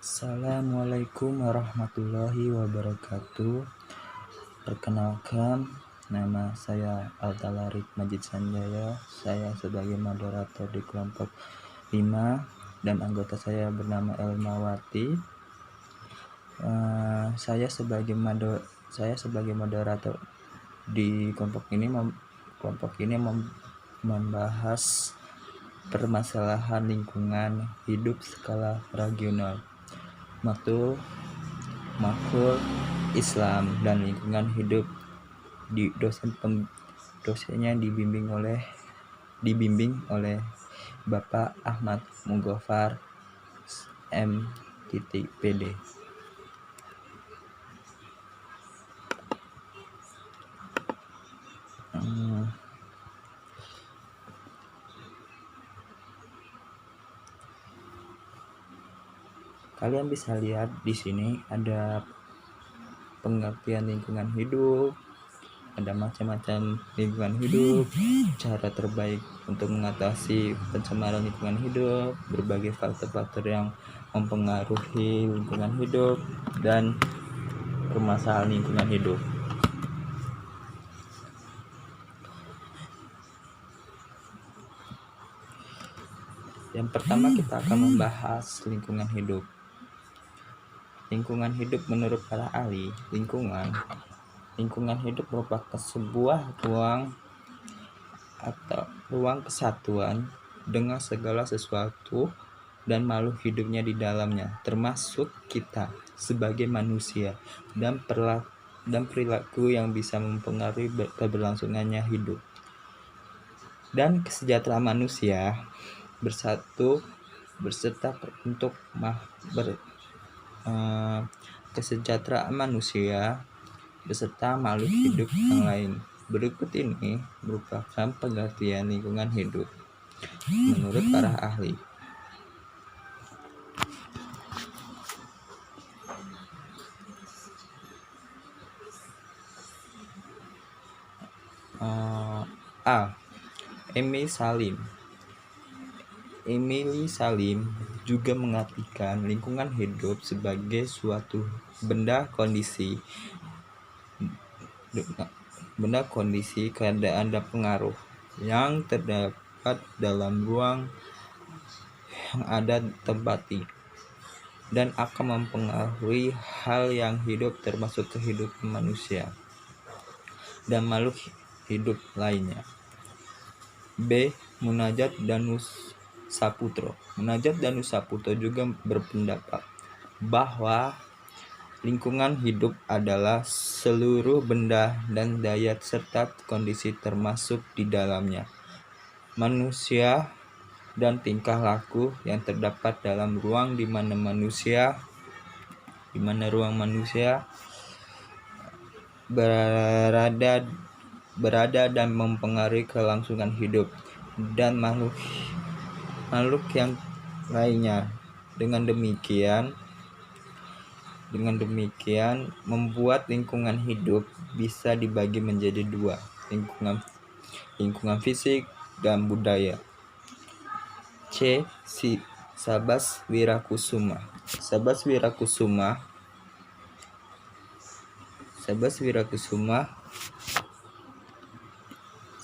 Assalamualaikum warahmatullahi wabarakatuh. Perkenalkan, nama saya Altalarik Majid Sanjaya. Saya sebagai moderator di kelompok 5 dan anggota saya bernama Elmawati. Saya sebagai moderator di kelompok ini membahas permasalahan lingkungan hidup skala regional, makul Islam dan lingkungan hidup. Dosennya dibimbing oleh Bapak Ahmad Mughafar M.Pd. Kalian bisa lihat di sini ada pengertian lingkungan hidup, ada macam-macam lingkungan hidup, cara terbaik untuk mengatasi pencemaran lingkungan hidup, berbagai faktor-faktor yang mempengaruhi lingkungan hidup, dan permasalahan lingkungan hidup. Yang pertama kita akan membahas lingkungan hidup. Lingkungan hidup menurut para ahli lingkungan hidup merupakan sebuah ruang kesatuan dengan segala sesuatu dan makhluk hidupnya di dalamnya, termasuk kita sebagai manusia, dan perilaku yang bisa mempengaruhi keberlangsungannya hidup. Dan kesejahteraan manusia kesejahteraan manusia beserta makhluk hidup yang lain. Berikut ini merupakan pengertian lingkungan hidup menurut para ahli. Emily Salim juga mengartikan lingkungan hidup sebagai suatu benda kondisi keadaan dan pengaruh yang terdapat dalam ruang yang ada tempati dan akan mempengaruhi hal yang hidup, termasuk kehidupan manusia dan makhluk hidup lainnya. B. Munajat Danus Saputro juga berpendapat bahwa lingkungan hidup adalah seluruh benda dan daya serta kondisi termasuk di dalamnya manusia dan tingkah laku yang terdapat dalam ruang di mana ruang manusia berada dan mempengaruhi kelangsungan hidup dan makhluk yang lainnya. Dengan demikian membuat lingkungan hidup bisa dibagi menjadi dua, lingkungan fisik dan budaya. C.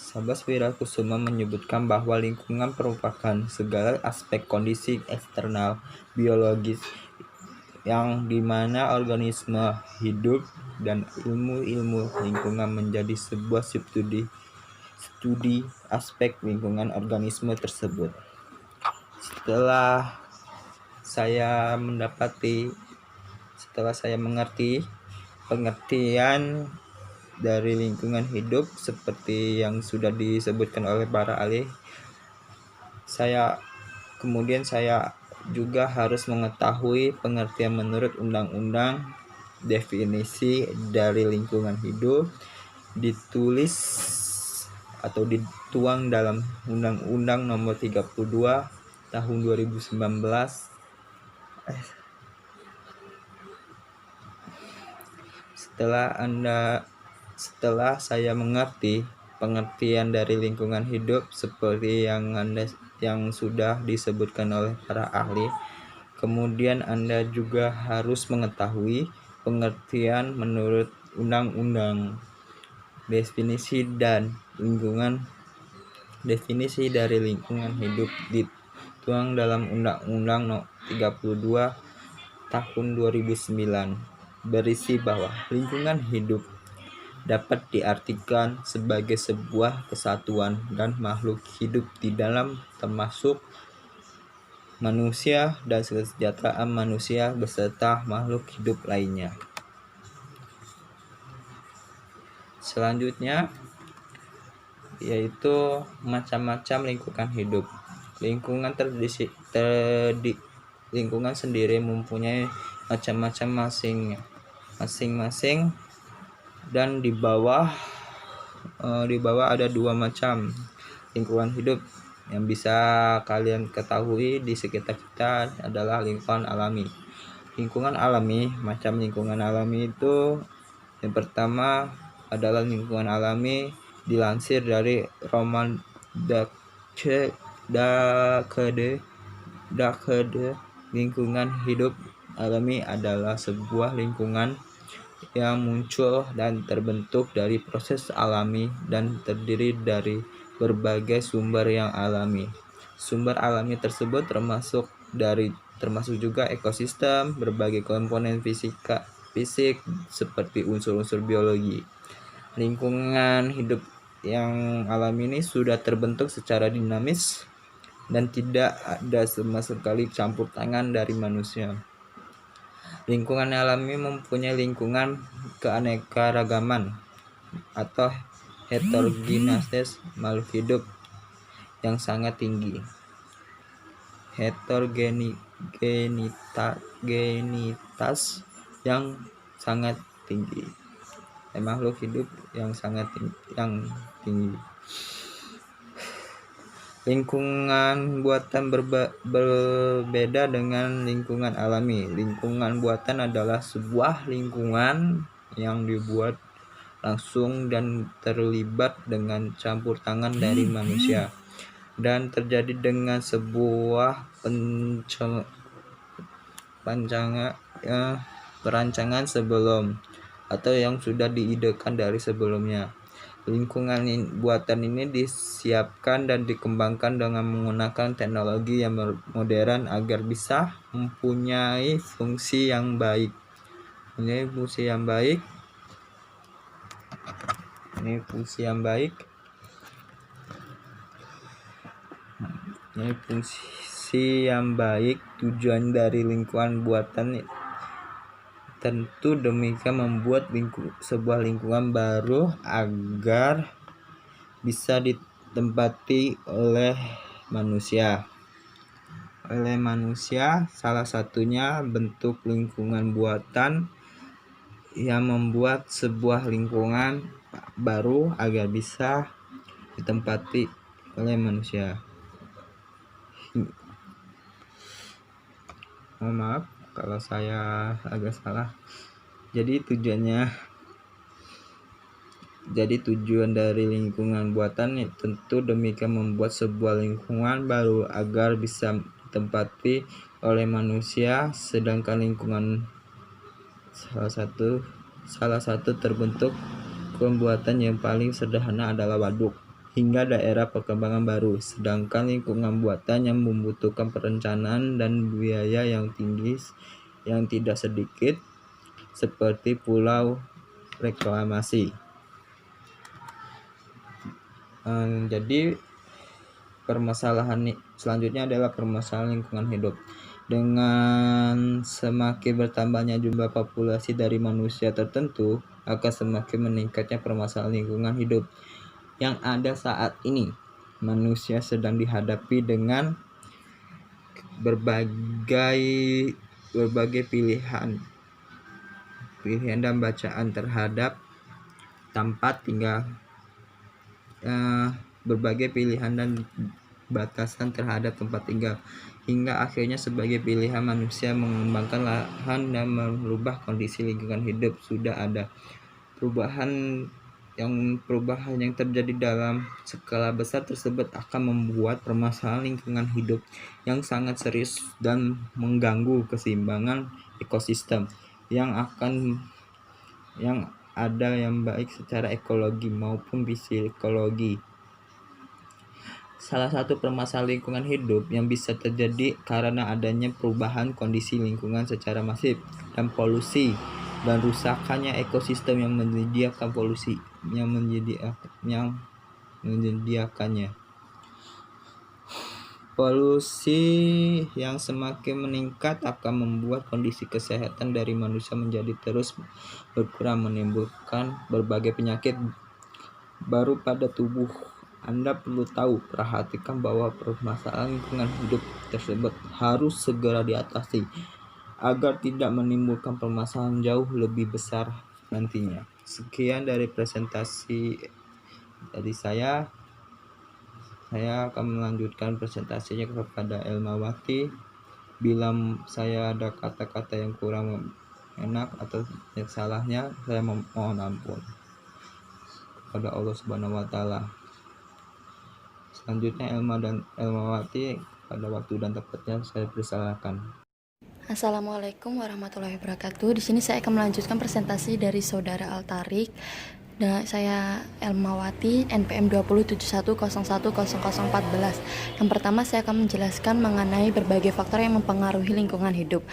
Sabas Wirakusuma menyebutkan bahwa lingkungan merupakan segala aspek kondisi eksternal biologis yang dimana organisme hidup dan ilmu lingkungan menjadi sebuah studi aspek lingkungan organisme tersebut. Setelah saya mengerti pengertian dari lingkungan hidup seperti yang sudah disebutkan oleh para ahli, saya juga harus mengetahui pengertian menurut undang-undang. Definisi dari lingkungan hidup ditulis atau dituang dalam Undang-Undang Nomor 32 Tahun 2019. Setelah saya mengerti pengertian dari lingkungan hidup seperti yang sudah disebutkan oleh para ahli, Kemudian Anda juga harus mengetahui pengertian menurut undang-undang, definisi dari lingkungan hidup dituang dalam Undang-Undang No. 32 Tahun 2009, berisi bahwa lingkungan hidup dapat diartikan sebagai sebuah kesatuan dan makhluk hidup di dalam, termasuk manusia dan kesejahteraan manusia beserta makhluk hidup lainnya. Selanjutnya yaitu macam-macam lingkungan hidup. Lingkungan sendiri mempunyai macam-macam masing-masing, dan di bawah ada 2 macam lingkungan hidup yang bisa kalian ketahui di sekitar kita adalah lingkungan alami. Macam lingkungan alami itu, yang pertama adalah lingkungan alami dilansir dari Roman Dakede. Lingkungan hidup alami adalah sebuah lingkungan yang muncul dan terbentuk dari proses alami dan terdiri dari berbagai sumber yang alami. Sumber alami tersebut termasuk juga ekosistem, berbagai komponen fisik seperti unsur-unsur biologi. Lingkungan hidup yang alami ini sudah terbentuk secara dinamis dan tidak ada sama sekali campur tangan dari manusia. Lingkungan alami mempunyai lingkungan keanekaragaman atau heterogeneitas makhluk hidup yang sangat tinggi. Heterogenitas yang sangat tinggi. Makhluk hidup yang sangat tinggi. Lingkungan buatan berbeda dengan lingkungan alami. Lingkungan buatan adalah sebuah lingkungan yang dibuat langsung dan terlibat dengan campur tangan dari manusia, dan terjadi dengan sebuah perancangan sebelum atau yang sudah diidekan dari sebelumnya. Lingkungan buatan ini disiapkan dan dikembangkan dengan menggunakan teknologi yang modern agar bisa mempunyai fungsi yang baik. Tujuan dari lingkungan buatan tentu demikian membuat sebuah lingkungan baru agar bisa ditempati oleh manusia. Salah satunya bentuk lingkungan buatan yang membuat sebuah lingkungan baru agar bisa ditempati oleh manusia. Mohon maaf kalau saya agak salah. Jadi tujuan dari lingkungan buatan tentu demikian membuat sebuah lingkungan baru agar bisa ditempati oleh manusia, sedangkan lingkungan salah satu terbentuk pembuatan yang paling sederhana adalah waduk hingga daerah perkembangan baru, sedangkan lingkungan buatan yang membutuhkan perencanaan dan biaya yang tinggi yang tidak sedikit, seperti pulau reklamasi. Jadi permasalahan selanjutnya adalah permasalahan lingkungan hidup. Dengan semakin bertambahnya jumlah populasi dari manusia tertentu, akan semakin meningkatnya permasalahan lingkungan hidup yang ada saat ini. Manusia sedang dihadapi dengan berbagai pilihan dan bacaan terhadap tempat tinggal, berbagai pilihan dan batasan terhadap tempat tinggal, hingga akhirnya sebagai pilihan manusia mengembangkan lahan dan merubah kondisi lingkungan hidup. Sudah ada perubahan perubahan yang terjadi dalam skala besar tersebut akan membuat permasalahan lingkungan hidup yang sangat serius dan mengganggu keseimbangan ekosistem yang ada yang baik secara ekologi maupun psikologi. Salah satu permasalahan lingkungan hidup yang bisa terjadi karena adanya perubahan kondisi lingkungan secara masif dan polusi dan rusakannya ekosistem yang menyediakannya. Polusi yang semakin meningkat akan membuat kondisi kesehatan dari manusia menjadi terus berkurang, menimbulkan berbagai penyakit baru pada tubuh. Anda perlu perhatikan bahwa permasalahan lingkungan hidup tersebut harus segera diatasi agar tidak menimbulkan permasalahan jauh lebih besar nantinya. Sekian dari presentasi dari saya. Saya akan melanjutkan presentasinya kepada Elmawati. Bila saya ada kata-kata yang kurang enak atau yang salahnya, saya mohon ampun kepada Allah Subhanahu wa taala. Selanjutnya Elmawati pada waktu dan tempatnya saya persilakan. Assalamualaikum warahmatullahi wabarakatuh. Di sini saya akan melanjutkan presentasi dari Saudara Al-Tarik. Saya Elmawati, NPM 2071010014. Yang pertama saya akan menjelaskan mengenai berbagai faktor yang mempengaruhi lingkungan hidup.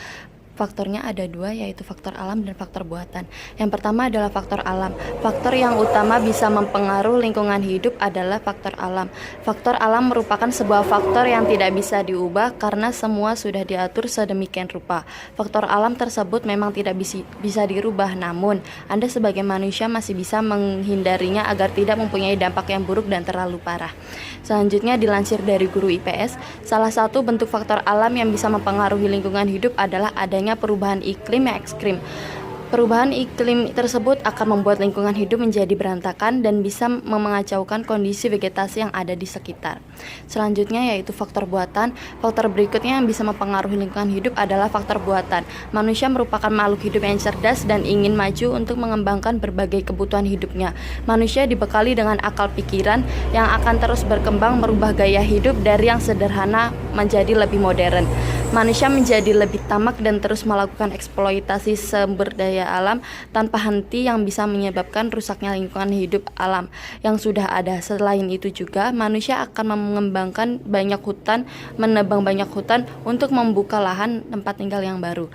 Faktornya ada dua, yaitu faktor alam dan faktor buatan. Yang pertama adalah faktor alam. Faktor yang utama bisa mempengaruhi lingkungan hidup adalah faktor alam. Faktor alam merupakan sebuah faktor yang tidak bisa diubah karena semua sudah diatur sedemikian rupa. Faktor alam tersebut memang tidak bisa dirubah, namun Anda sebagai manusia masih bisa menghindarinya agar tidak mempunyai dampak yang buruk dan terlalu parah. Selanjutnya dilansir dari guru IPS, salah satu bentuk faktor alam yang bisa mempengaruhi lingkungan hidup adalah adanya perubahan iklim yang ekstrim. Perubahan iklim tersebut akan membuat lingkungan hidup menjadi berantakan dan bisa mengacaukan kondisi vegetasi yang ada di sekitar. Selanjutnya yaitu faktor buatan. Faktor berikutnya yang bisa mempengaruhi lingkungan hidup adalah faktor buatan. Manusia merupakan makhluk hidup yang cerdas dan ingin maju untuk mengembangkan berbagai kebutuhan hidupnya. Manusia dibekali dengan akal pikiran yang akan terus berkembang, merubah gaya hidup dari yang sederhana menjadi lebih modern. Manusia menjadi lebih tamak dan terus melakukan eksploitasi sumber daya alam tanpa henti yang bisa menyebabkan rusaknya lingkungan hidup alam yang sudah ada. Selain itu juga manusia akan mengembangkan banyak hutan, menebang banyak hutan untuk membuka lahan tempat tinggal yang baru.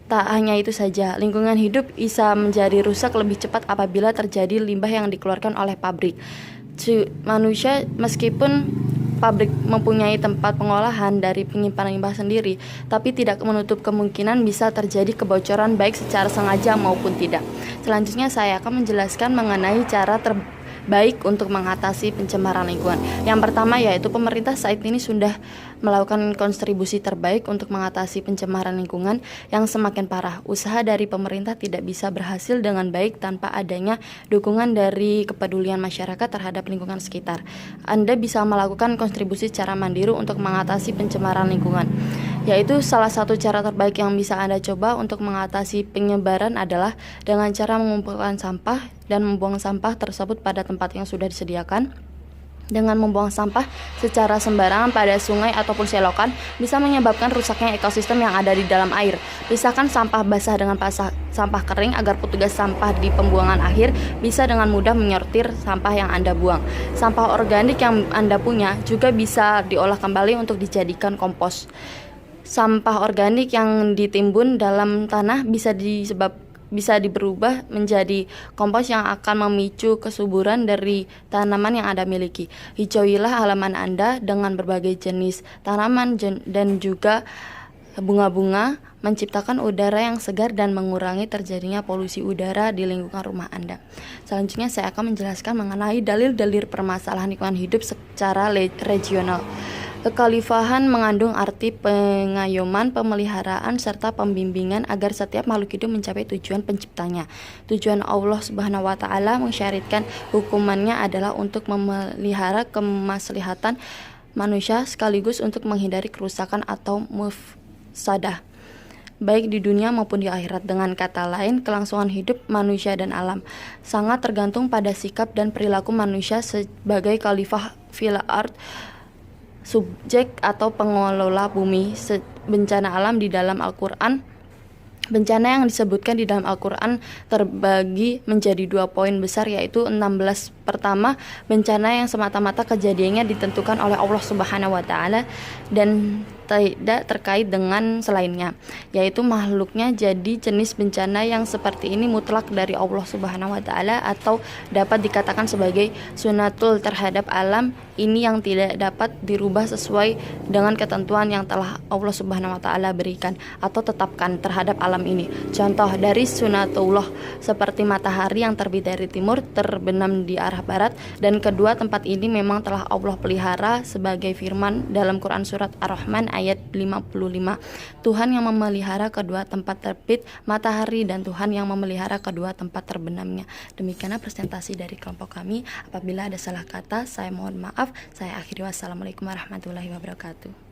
Tak hanya itu saja, lingkungan hidup bisa menjadi rusak lebih cepat apabila terjadi limbah yang dikeluarkan oleh pabrik. Manusia meskipun pabrik mempunyai tempat pengolahan dari penyimpanan limbah sendiri, tapi tidak menutup kemungkinan bisa terjadi kebocoran baik secara sengaja maupun tidak. Selanjutnya saya akan menjelaskan mengenai cara terbaik untuk mengatasi pencemaran lingkungan. Yang pertama yaitu pemerintah saat ini sudah melakukan kontribusi terbaik untuk mengatasi pencemaran lingkungan yang semakin parah. Usaha dari pemerintah tidak bisa berhasil dengan baik tanpa adanya dukungan dari kepedulian masyarakat terhadap lingkungan sekitar. Anda bisa melakukan kontribusi secara mandiri untuk mengatasi pencemaran lingkungan, yaitu salah satu cara terbaik yang bisa Anda coba untuk mengatasi penyebaran adalah dengan cara mengumpulkan sampah dan membuang sampah tersebut pada tempat yang sudah disediakan. Dengan membuang sampah secara sembarangan pada sungai ataupun selokan bisa menyebabkan rusaknya ekosistem yang ada di dalam air. Pisahkan sampah basah dengan sampah kering agar petugas sampah di pembuangan akhir bisa dengan mudah menyortir sampah yang Anda buang. Sampah organik yang Anda punya juga bisa diolah kembali untuk dijadikan kompos. Sampah organik yang ditimbun dalam tanah bisa berubah menjadi kompos yang akan memicu kesuburan dari tanaman yang Anda miliki. Hijauilah halaman Anda dengan berbagai jenis tanaman dan juga bunga-bunga, menciptakan udara yang segar dan mengurangi terjadinya polusi udara di lingkungan rumah Anda. Selanjutnya saya akan menjelaskan mengenai dalil-dalil permasalahan lingkungan hidup secara regional. Kekhalifahan mengandung arti pengayoman, pemeliharaan, serta pembimbingan agar setiap makhluk hidup mencapai tujuan penciptanya. Tujuan Allah Subhanahu wa taala mensyariatkan hukumannya adalah untuk memelihara kemaslihatan manusia sekaligus untuk menghindari kerusakan atau mufsadah. baik di dunia maupun di akhirat. Dengan kata lain, kelangsungan hidup manusia dan alam sangat tergantung pada sikap dan perilaku manusia sebagai khalifah fil ard, subjek atau pengelola bumi. Bencana alam di dalam Al-Quran, bencana yang disebutkan di dalam Al-Quran terbagi menjadi 2 poin besar, yaitu 16. Pertama, bencana yang semata-mata kejadiannya ditentukan oleh Allah Subhanahu wa Ta'ala dan tidak terkait dengan selainnya, yaitu makhluknya. Jadi jenis bencana yang seperti ini mutlak dari Allah Subhanahu wa Ta'ala atau dapat dikatakan sebagai sunatul terhadap alam ini yang tidak dapat dirubah sesuai dengan ketentuan yang telah Allah Subhanahu wa Ta'ala berikan atau tetapkan terhadap alam ini. Contoh dari sunatullah seperti matahari yang terbit dari timur terbenam di arah barat, dan kedua tempat ini memang telah Allah pelihara sebagai firman dalam Quran surat Ar-Rahman ayat 55. Tuhan yang memelihara kedua tempat terbit matahari dan Tuhan yang memelihara kedua tempat terbenamnya. Demikianlah presentasi dari kelompok kami. Apabila ada salah kata, saya mohon maaf. Saya akhiri. Wassalamualaikum warahmatullahi wabarakatuh.